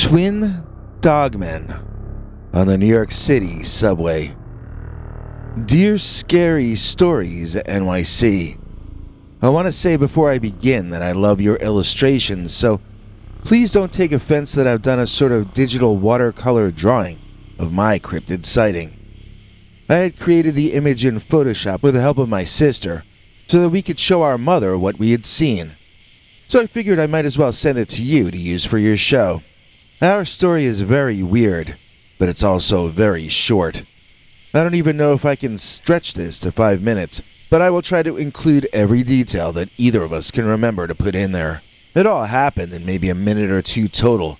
Twin Dogmen on the New York City subway. Dear Scary Stories NYC, I want to say before I begin that I love your illustrations, so please don't take offense that I've done a sort of digital watercolor drawing of my cryptid sighting. I had created the image in Photoshop with the help of my sister so that we could show our mother what we had seen. So I figured I might as well send it to you to use for your show. Our story is very weird, but it's also very short. I don't even know if I can stretch this to 5 minutes, but I will try to include every detail that either of us can remember to put in there. It all happened in maybe a minute or two total,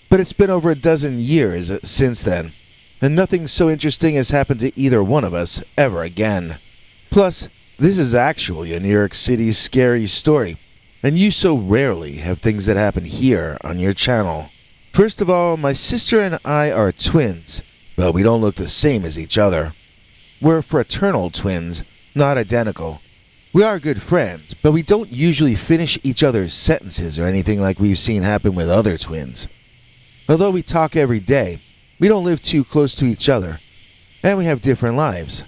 but it's been over a dozen years since then, and nothing so interesting has happened to either one of us ever again. Plus, this is actually a New York City scary story, and you so rarely have things that happen here on your channel. First of all, my sister and I are twins, but we don't look the same as each other. We're fraternal twins, not identical. We are good friends, but we don't usually finish each other's sentences or anything like we've seen happen with other twins. Although we talk every day, we don't live too close to each other, and we have different lives.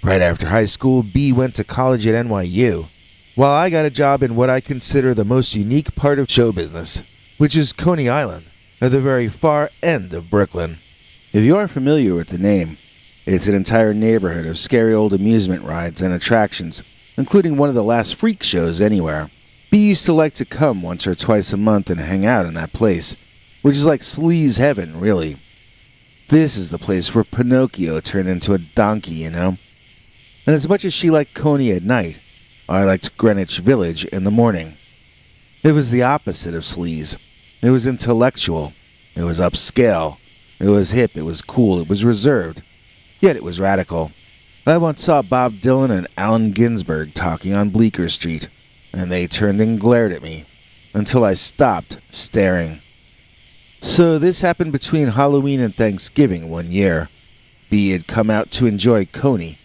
Right after high school, B went to college at NYU, while I got a job in what I consider the most unique part of show business, which is Coney Island, at the very far end of Brooklyn. If you are familiar with the name, it's an entire neighborhood of scary old amusement rides and attractions, including one of the last freak shows anywhere. B used to like to come once or twice a month and hang out in that place, which is like sleaze heaven, really. This is the place where Pinocchio turned into a donkey, you know? And as much as she liked Coney at night, I liked Greenwich Village in the morning. It was the opposite of sleaze. It was intellectual. It was upscale. It was hip. It was cool. It was reserved. Yet it was radical. I once saw Bob Dylan and Allen Ginsberg talking on Bleecker Street, and they turned and glared at me, until I stopped staring. So this happened between Halloween and Thanksgiving one year. B had come out to enjoy Coney,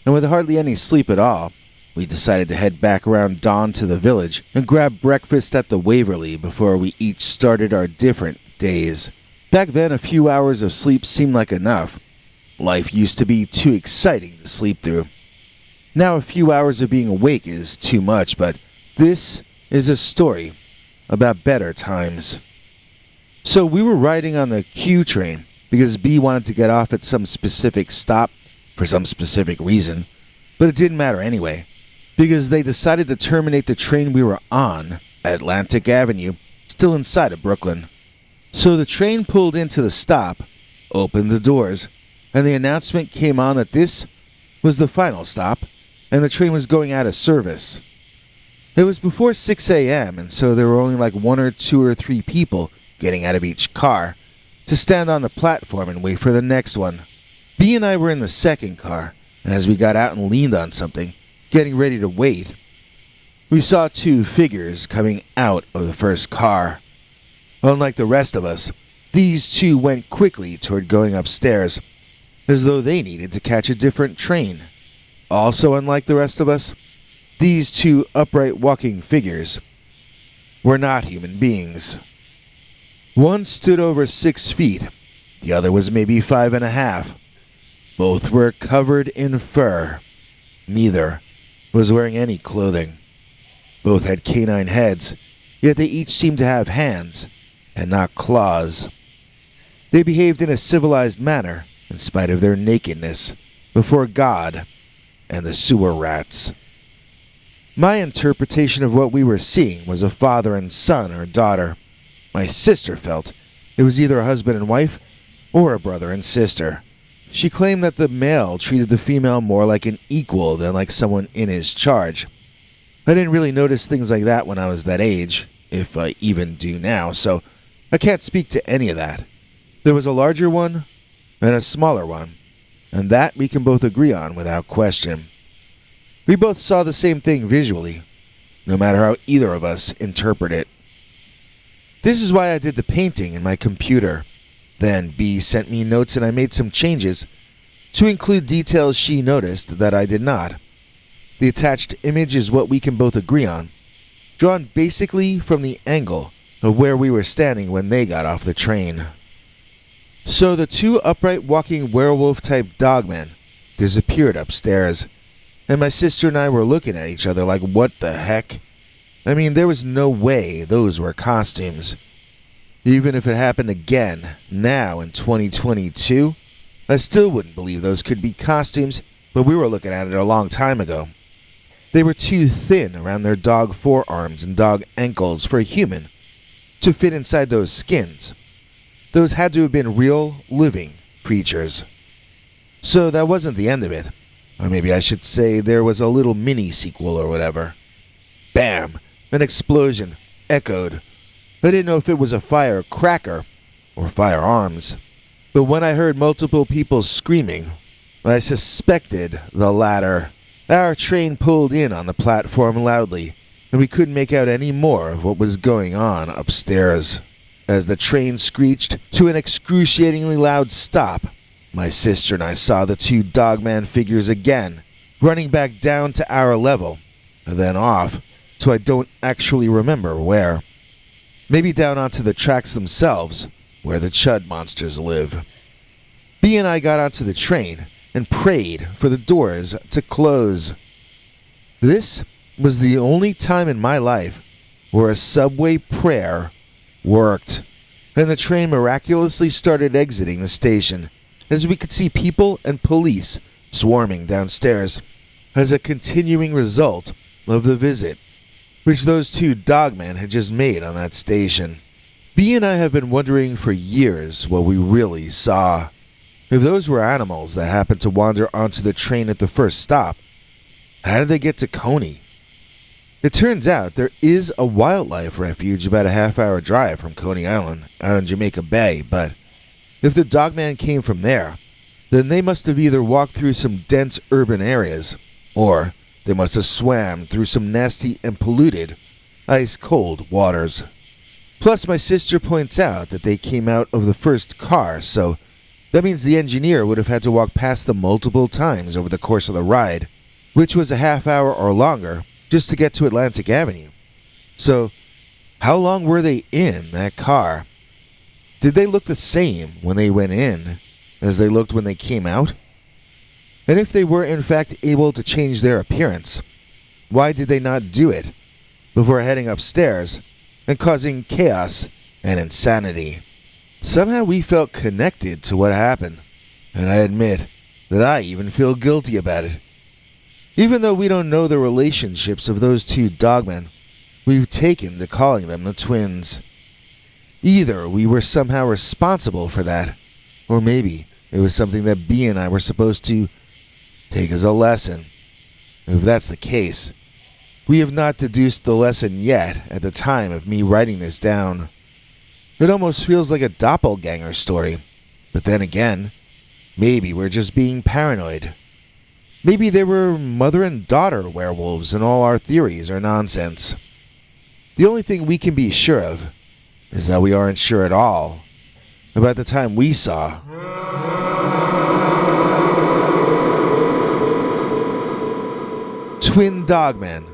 and with hardly any sleep at all, we decided to head back around dawn to the village and grab breakfast at the Waverly before we each started our different days. Back then, a few hours of sleep seemed like enough. Life used to be too exciting to sleep through. Now a few hours of being awake is too much, but this is a story about better times. So we were riding on the Q train because B wanted to get off at some specific stop for some specific reason, but it didn't matter anyway, because they decided to terminate the train we were on at Atlantic Avenue, still inside of Brooklyn. So the train pulled into the stop, opened the doors, and the announcement came on that this was the final stop, and the train was going out of service. It was before 6 a.m., and so there were only like 1 or 2 or 3 people getting out of each car to stand on the platform and wait for the next one. B and I were in the second car, and as we got out and leaned on something, getting ready to wait, we saw 2 figures coming out of the first car. Unlike the rest of us, these 2 went quickly toward going upstairs, as though they needed to catch a different train. Also unlike the rest of us, these 2 upright walking figures were not human beings. One stood over 6 feet, the other was maybe 5.5. Both were covered in fur. Neither was wearing any clothing. Both had canine heads, yet they each seemed to have hands and not claws. They behaved in a civilized manner, in spite of their nakedness, before God and the sewer rats. My interpretation of what we were seeing was a father and son or daughter. My sister felt it was either a husband and wife or a brother and sister. She claimed that the male treated the female more like an equal than like someone in his charge. I didn't really notice things like that when I was that age, if I even do now, so I can't speak to any of that. There was a larger one and a smaller one, and that we can both agree on without question. We both saw the same thing visually, no matter how either of us interpret it. This is why I did the painting in my computer. Then B sent me notes and I made some changes to include details she noticed that I did not. The attached image is what we can both agree on, drawn basically from the angle of where we were standing when they got off the train. So the two upright walking werewolf-type dogmen disappeared upstairs, and my sister and I were looking at each other like, what the heck? I mean, there was no way those were costumes. Even if it happened again, now in 2022, I still wouldn't believe those could be costumes, but we were looking at it a long time ago. They were too thin around their dog forearms and dog ankles for a human to fit inside those skins. Those had to have been real, living creatures. So that wasn't the end of it. Or maybe I should say there was a little mini-sequel or whatever. Bam! An explosion echoed. I didn't know if it was a firecracker or firearms. But when I heard multiple people screaming, I suspected the latter. Our train pulled in on the platform loudly, and we couldn't make out any more of what was going on upstairs. As the train screeched to an excruciatingly loud stop, my sister and I saw the two dogman figures again, running back down to our level, and then off, so I don't actually remember where. Maybe down onto the tracks themselves, where the chud monsters live. B and I got onto the train and prayed for the doors to close. This was the only time in my life where a subway prayer worked, and the train miraculously started exiting the station as we could see people and police swarming downstairs as a continuing result of the visit, which those two dogmen had just made on that station. B and I have been wondering for years what we really saw. If those were animals that happened to wander onto the train at the first stop, how did they get to Coney? It turns out there is a wildlife refuge about a half-hour drive from Coney Island, out in Jamaica Bay, but if the dogman came from there, then they must have either walked through some dense urban areas, or they must have swam through some nasty and polluted, ice-cold waters. Plus, my sister points out that they came out of the first car, so that means the engineer would have had to walk past them multiple times over the course of the ride, which was a half hour or longer, just to get to Atlantic Avenue. So, how long were they in that car? Did they look the same when they went in as they looked when they came out? And if they were in fact able to change their appearance, why did they not do it before heading upstairs and causing chaos and insanity? Somehow we felt connected to what happened, and I admit that I even feel guilty about it. Even though we don't know the relationships of those two dogmen, we've taken to calling them the twins. Either we were somehow responsible for that, or maybe it was something that B and I were supposed to take as a lesson. If that's the case, we have not deduced the lesson yet at the time of me writing this down. It almost feels like a doppelganger story, but then again, maybe we're just being paranoid. Maybe they were mother and daughter werewolves and all our theories are nonsense. The only thing we can be sure of is that we aren't sure at all about the time we saw twin dogmen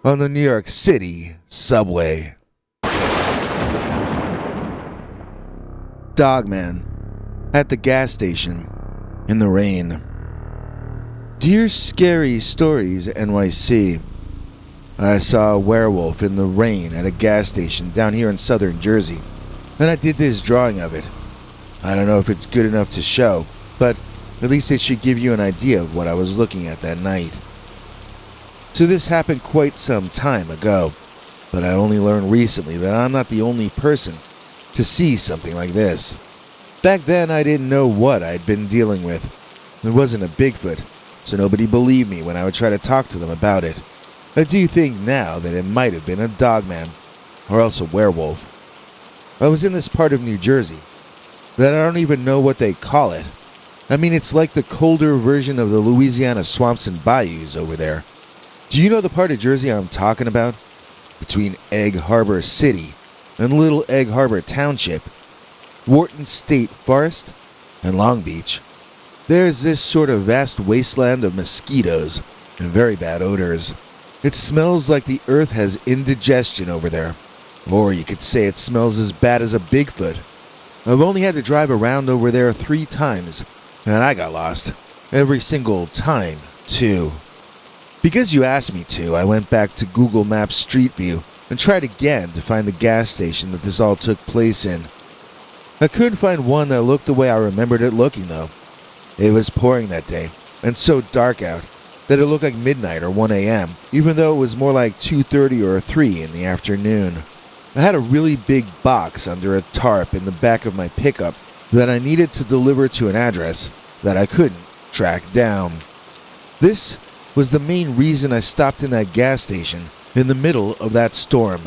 on the New York City subway. Dogman at the gas station in the rain. Dear Scary Stories NYC, I saw a werewolf in the rain at a gas station down here in southern Jersey, and I did this drawing of it. I don't know if it's good enough to show, but at least it should give you an idea of what I was looking at that night. So this happened quite some time ago, but I only learned recently that I'm not the only person to see something like this. Back then I didn't know what I'd been dealing with. It wasn't a Bigfoot, so nobody believed me when I would try to talk to them about it. I do think now that it might have been a dogman, or else a werewolf. I was in this part of New Jersey that I don't even know what they call it. I mean, it's like the colder version of the Louisiana swamps and bayous over there. Do you know the part of Jersey I'm talking about? Between Egg Harbor City and Little Egg Harbor Township, Wharton State Forest, and Long Beach. There's this sort of vast wasteland of mosquitoes and very bad odors. It smells like the earth has indigestion over there. Or you could say it smells as bad as a Bigfoot. I've only had to drive around over there 3 times, and I got lost. Every single time, too. Because you asked me to, I went back to Google Maps Street View and tried again to find the gas station that this all took place in. I couldn't find one that looked the way I remembered it looking, though. It was pouring that day, and so dark out that it looked like midnight or 1 a.m., even though it was more like 2:30 or 3 in the afternoon. I had a really big box under a tarp in the back of my pickup that I needed to deliver to an address that I couldn't track down. This was the main reason I stopped in that gas station in the middle of that storm,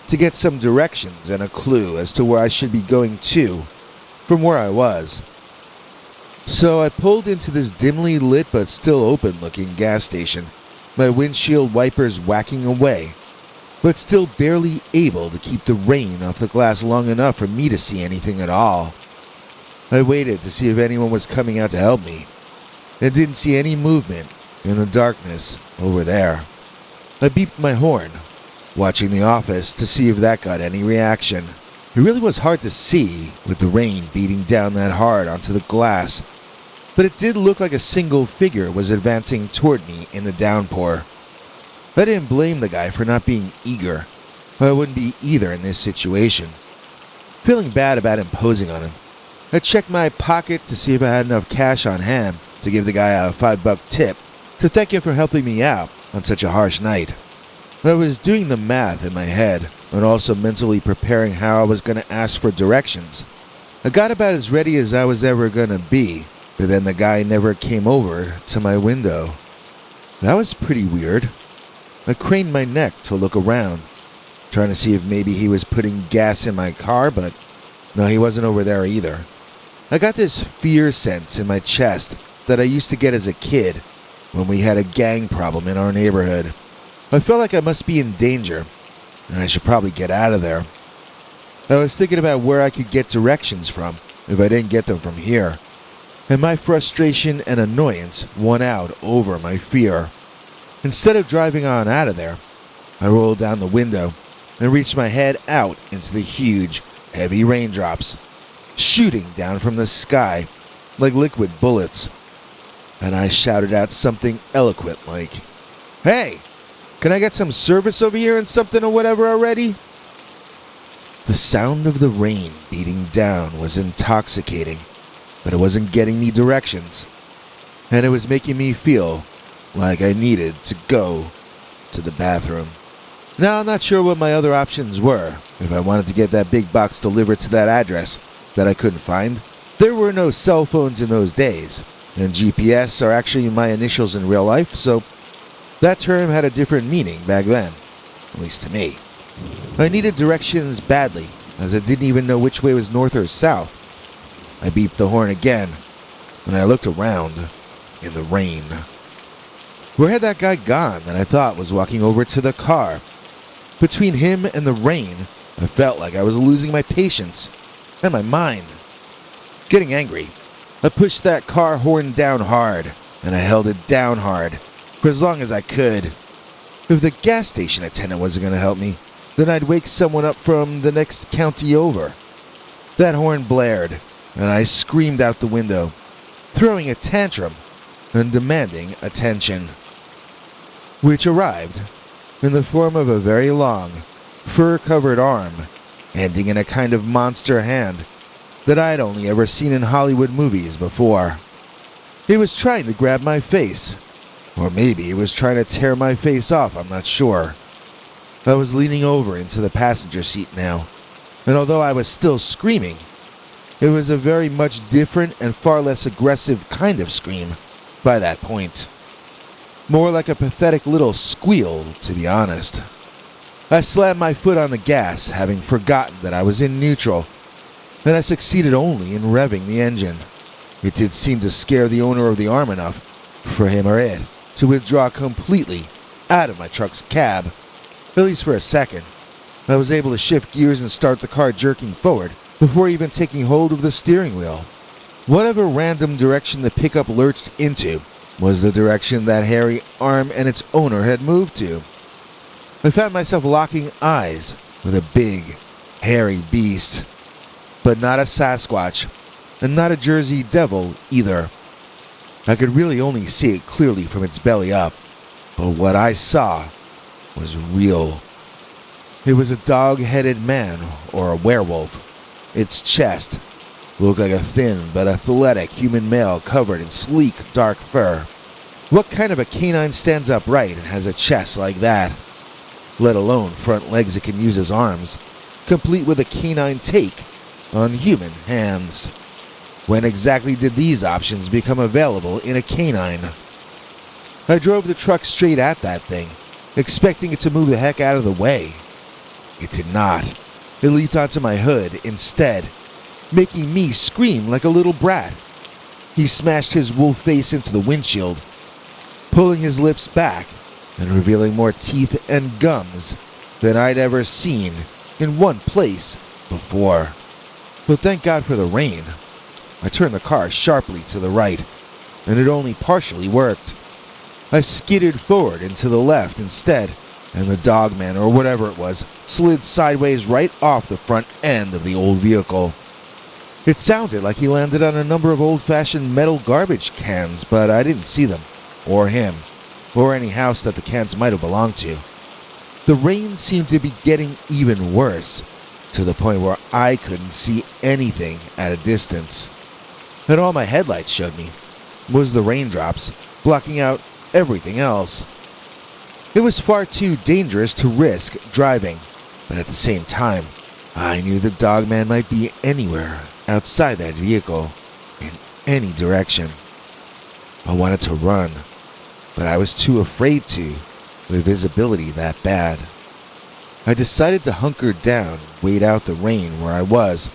to get some directions and a clue as to where I should be going to from where I was. So I pulled into this dimly lit but still open looking gas station, my windshield wipers whacking away, but still barely able to keep the rain off the glass long enough for me to see anything at all. I waited to see if anyone was coming out to help me, and didn't see any movement in the darkness over there. I beeped my horn, watching the office to see if that got any reaction. It really was hard to see with the rain beating down that hard onto the glass, but it did look like a single figure was advancing toward me in the downpour. I didn't blame the guy for not being eager. I wouldn't be either in this situation. Feeling bad about imposing on him, I checked my pocket to see if I had enough cash on hand to give the guy a $5 tip to thank him for helping me out on such a harsh night. I was doing the math in my head and also mentally preparing how I was going to ask for directions. I got about as ready as I was ever going to be, but then the guy never came over to my window. That was pretty weird. I craned my neck to look around, trying to see if maybe he was putting gas in my car, but no, he wasn't over there either. I got this fear sense in my chest that I used to get as a kid when we had a gang problem in our neighborhood. I felt like I must be in danger, and I should probably get out of there. I was thinking about where I could get directions from if I didn't get them from here, and my frustration and annoyance won out over my fear. Instead of driving on out of there, I rolled down the window and reached my head out into the huge, heavy raindrops, shooting down from the sky like liquid bullets. And I shouted out something eloquent like, "Hey, can I get some service over here and something or whatever already?" The sound of the rain beating down was intoxicating, but it wasn't getting me directions, and it was making me feel like I needed to go to the bathroom. Now, I'm not sure what my other options were if I wanted to get that big box delivered to that address that I couldn't find. There were no cell phones in those days, and GPS are actually my initials in real life, so that term had a different meaning back then, at least to me. I needed directions badly, as I didn't even know which way was north or south. I beeped the horn again, and I looked around in the rain. Where had that guy gone that I thought was walking over to the car? Between him and the rain, I felt like I was losing my patience and my mind. Getting angry, I pushed that car horn down hard, and I held it down hard for as long as I could. If the gas station attendant wasn't going to help me, then I'd wake someone up from the next county over. That horn blared, and I screamed out the window, throwing a tantrum and demanding attention, which arrived in the form of a very long, fur-covered arm, ending in a kind of monster hand that I'd only ever seen in Hollywood movies before. It was trying to grab my face, or maybe it was trying to tear my face off, I'm not sure. I was leaning over into the passenger seat now, and although I was still screaming, it was a very much different and far less aggressive kind of scream by that point. More like a pathetic little squeal, to be honest. I slammed my foot on the gas, having forgotten that I was in neutral, and I succeeded only in revving the engine. It did seem to scare the owner of the arm enough, for him or it, to withdraw completely out of my truck's cab, at least for a second. I was able to shift gears and start the car jerking forward before even taking hold of the steering wheel. Whatever random direction the pickup lurched into was the direction that hairy arm and its owner had moved to. I found myself locking eyes with a big, hairy beast. But not a Sasquatch, and not a Jersey Devil either. I could really only see it clearly from its belly up, but what I saw was real. It was a dog-headed man, or a werewolf. Its chest looked like a thin but athletic human male covered in sleek, dark fur. What kind of a canine stands upright and has a chest like that? Let alone front legs it can use as arms, complete with a canine take on human hands. When exactly did these options become available in a canine? I drove the truck straight at that thing, expecting it to move the heck out of the way. It did not. It leaped onto my hood instead, making me scream like a little brat. He smashed his wolf face into the windshield, pulling his lips back and revealing more teeth and gums than I'd ever seen in one place before. But thank God for the rain. I turned the car sharply to the right, and it only partially worked. I skidded forward and to the left instead, and the Dogman, or whatever it was, slid sideways right off the front end of the old vehicle. It sounded like he landed on a number of old-fashioned metal garbage cans, but I didn't see them, or him, or any house that the cans might have belonged to. The rain seemed to be getting even worse, to the point where I couldn't see anything at a distance. And all my headlights showed me was the raindrops, blocking out everything else. It was far too dangerous to risk driving, but at the same time, I knew the Dogman might be anywhere outside that vehicle, in any direction. I wanted to run, but I was too afraid to, with visibility that bad. I decided to hunker down and wait out the rain where I was,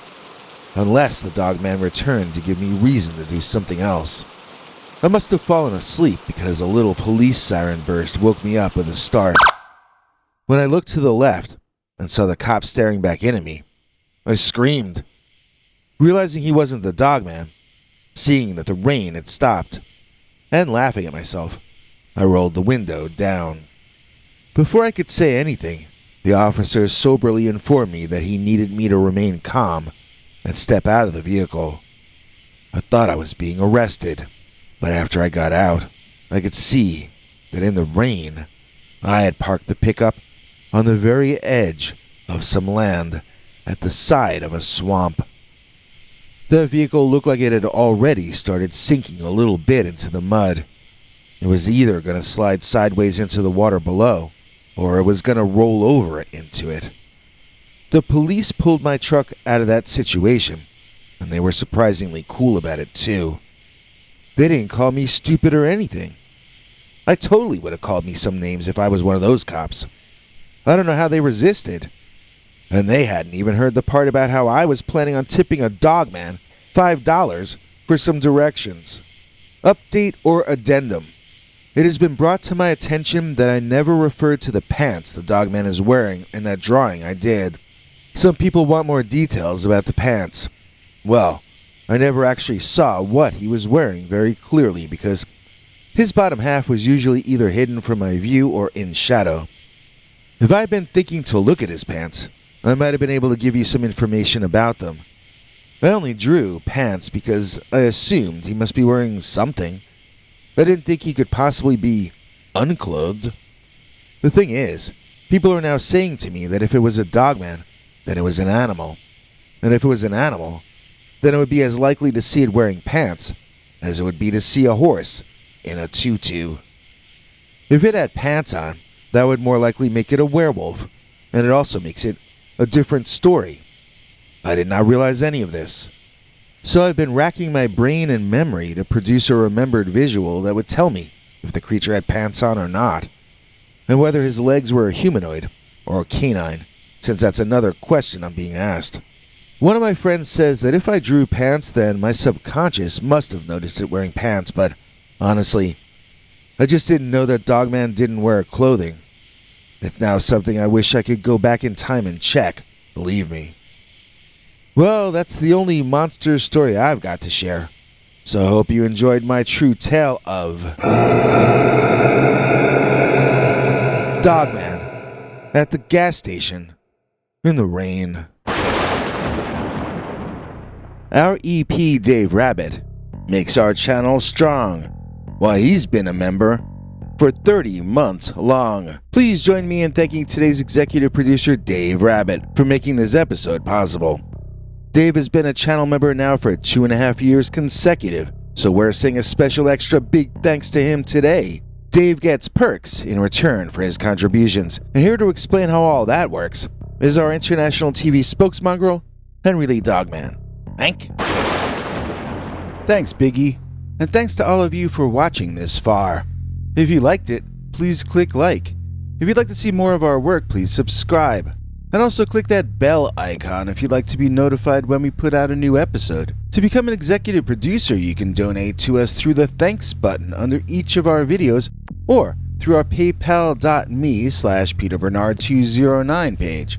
unless the Dogman returned to give me reason to do something else. I must have fallen asleep because a little police siren burst woke me up with a start. When I looked to the left and saw the cop staring back in at me, I screamed. Realizing he wasn't the Dogman, seeing that the rain had stopped, and laughing at myself, I rolled the window down. Before I could say anything, the officer soberly informed me that he needed me to remain calm and step out of the vehicle. I thought I was being arrested, but after I got out, I could see that in the rain, I had parked the pickup on the very edge of some land at the side of a swamp. The vehicle looked like it had already started sinking a little bit into the mud. It was either going to slide sideways into the water below, or it was going to roll over into it. The police pulled my truck out of that situation, and they were surprisingly cool about it too. They didn't call me stupid or anything. I totally would have called me some names if I was one of those cops. I don't know how they resisted. And they hadn't even heard the part about how I was planning on tipping a Dogman $5 for some directions. Update or addendum. It has been brought to my attention that I never referred to the pants the Dogman is wearing in that drawing I did. Some people want more details about the pants. Well, I never actually saw what he was wearing very clearly because his bottom half was usually either hidden from my view or in shadow. If I had been thinking to look at his pants, I might have been able to give you some information about them. I only drew pants because I assumed he must be wearing something. I didn't think he could possibly be unclothed. The thing is, people are now saying to me that if it was a Dogman, then it was an animal. And if it was an animal, then it would be as likely to see it wearing pants as it would be to see a horse in a tutu. If it had pants on, that would more likely make it a werewolf, and it also makes it a different story. I did not realize any of this. So I've been racking my brain and memory to produce a remembered visual that would tell me if the creature had pants on or not, and whether his legs were a humanoid or a canine, since that's another question I'm being asked. One of my friends says that if I drew pants, then my subconscious must have noticed it wearing pants, but honestly, I just didn't know that Dogman didn't wear clothing. It's now something I wish I could go back in time and check, believe me. Well, that's the only monster story I've got to share, so I hope you enjoyed my true tale of Dogman at the gas station in the rain. Our EP Dave Rabbit makes our channel strong, while he's been a member for 30 months long. Please join me in thanking today's executive producer Dave Rabbit for making this episode possible. Dave has been a channel member now for 2.5 years consecutive, so we're saying a special extra big thanks to him today. Dave gets perks in return for his contributions, and here to explain how all that works is our international TV spokesmongrel, Henry Lee Dogman. Hank? Thanks, Biggie, and thanks to all of you for watching this far. If you liked it, please click like. If you'd like to see more of our work, please subscribe. And also click that bell icon if you'd like to be notified when we put out a new episode. To become an executive producer, you can donate to us through the thanks button under each of our videos or through our paypal.me/PeterBernard209 page.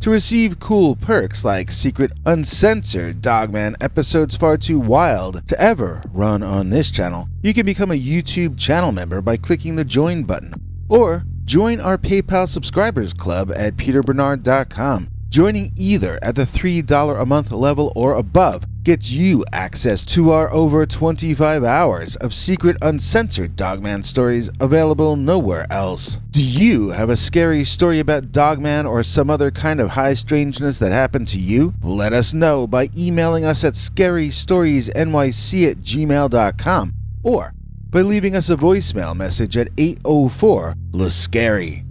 To receive cool perks like secret uncensored Dogman episodes far too wild to ever run on this channel, you can become a YouTube channel member by clicking the join button, or join our PayPal subscribers club at peterbernard.com. Joining either at the $3 a month level or above gets you access to our over 25 hours of secret uncensored Dogman stories available nowhere else. Do you have a scary story about Dogman or some other kind of high strangeness that happened to you? Let us know by emailing us at scarystoriesnyc@gmail.com or by leaving us a voicemail message at 804-LA-SCARY.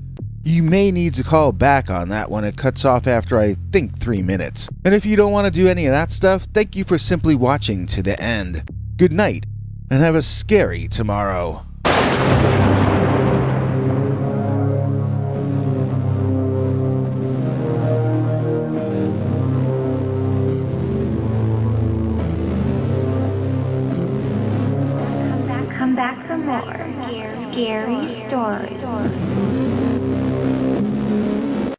You may need to call back on that one. It cuts off after, I think, 3 minutes. And if you don't want to do any of that stuff, thank you for simply watching to the end. Good night, and have a scary tomorrow. Come back for more scary stories.